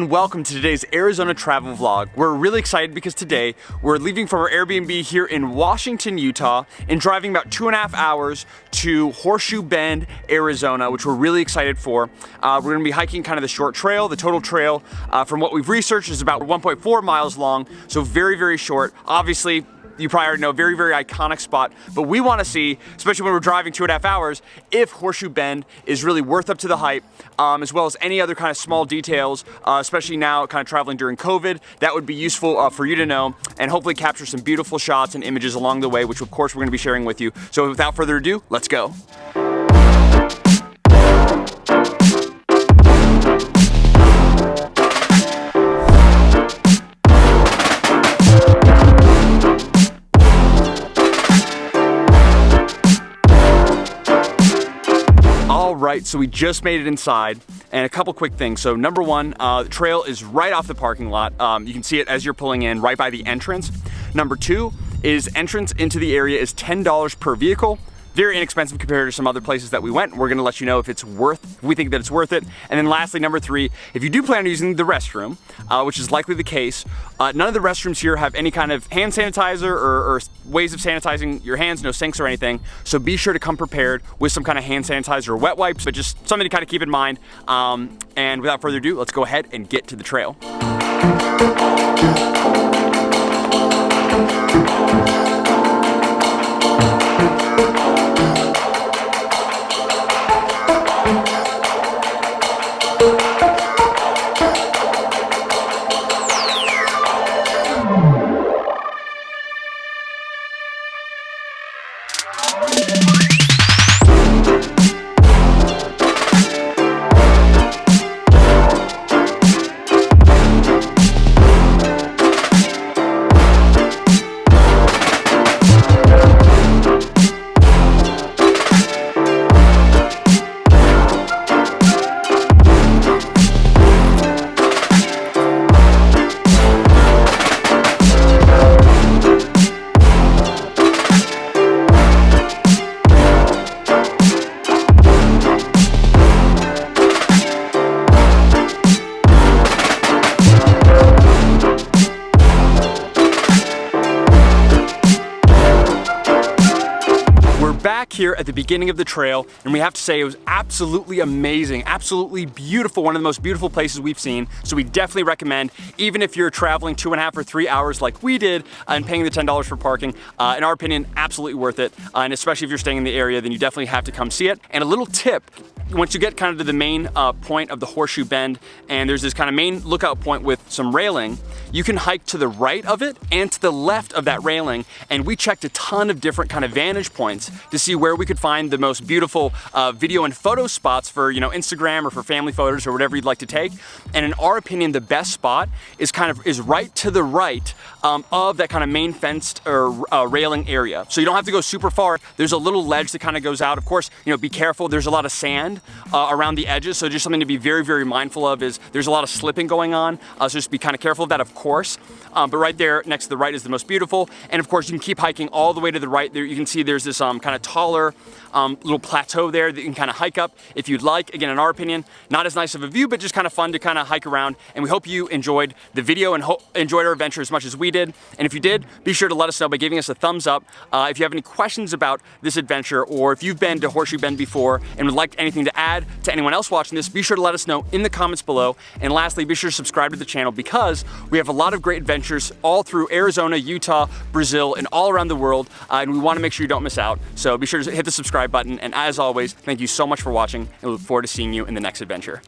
and welcome to today's Arizona travel vlog. We're really excited because today we're leaving from our Airbnb here in Washington, Utah, and driving about 2.5 hours to Horseshoe Bend, Arizona, which we're really excited for. We're gonna be hiking kind of the short trail. The total trail, from what we've researched, is about 1.4 miles long, so very, very short. Obviously, you probably already know, very, very iconic spot, but we want to see, especially when we're driving 2.5 hours, if Horseshoe Bend is really worth up to the hype, as well as any other kind of small details, especially now kind of traveling during COVID, that would be useful for you to know, and hopefully capture some beautiful shots and images along the way, which of course we're going to be sharing with you. So without further ado, let's go. Right, so we just made it inside, and a couple quick things. So number one, the trail is right off the parking lot. You can see it as you're pulling in, right by the entrance. Number two is entrance into the area is $10 per vehicle. Very inexpensive compared to some other places that we went. We're gonna let you know if we think that it's worth it. And then lastly, number three, if you do plan on using the restroom, which is likely the case, none of the restrooms here have any kind of hand sanitizer or ways of sanitizing your hands, no sinks or anything. So be sure to come prepared with some kind of hand sanitizer or wet wipes, but just something to kind of keep in mind. And without further ado, let's go ahead and get to the trail. Back here at the beginning of the trail, and we have to say it was absolutely amazing, absolutely beautiful, one of the most beautiful places we've seen. So we definitely recommend, even if you're traveling 2.5 or 3 hours like we did and paying the $10 for parking, in our opinion, absolutely worth it. And especially if you're staying in the area, then you definitely have to come see it. And a little tip, once you get kind of to the main point of the Horseshoe Bend, and there's this kind of main lookout point with some railing, you can hike to the right of it and to the left of that railing. And we checked a ton of different kind of vantage points to see where we could find the most beautiful video and photo spots for, Instagram or for family photos or whatever you'd like to take. And in our opinion, the best spot is right to the right of that kind of main fenced or railing area. So you don't have to go super far. There's a little ledge that kind of goes out. Of course, be careful. There's a lot of sand around the edges. So just something to be very, very mindful of is there's a lot of slipping going on. So just be kind of careful of that, of course. But right there next to the right is the most beautiful. And of course, you can keep hiking all the way to the right. There you can see there's this kind of taller little plateau there that you can kind of hike up if you'd like. Again, in our opinion, not as nice of a view, but just kind of fun to kind of hike around. And we hope you enjoyed the video and enjoyed our adventure as much as we did. And if you did, be sure to let us know by giving us a thumbs up. If you have any questions about this adventure, or if you've been to Horseshoe Bend before and would like anything to add to anyone else watching this, be sure to let us know in the comments below. And lastly, be sure to subscribe to the channel because we have a lot of great adventures all through Arizona, Utah, Brazil, and all around the world. And we want to make sure you don't miss out. So be sure to hit the subscribe button. And as always, thank you so much for watching, and we look forward to seeing you in the next adventure.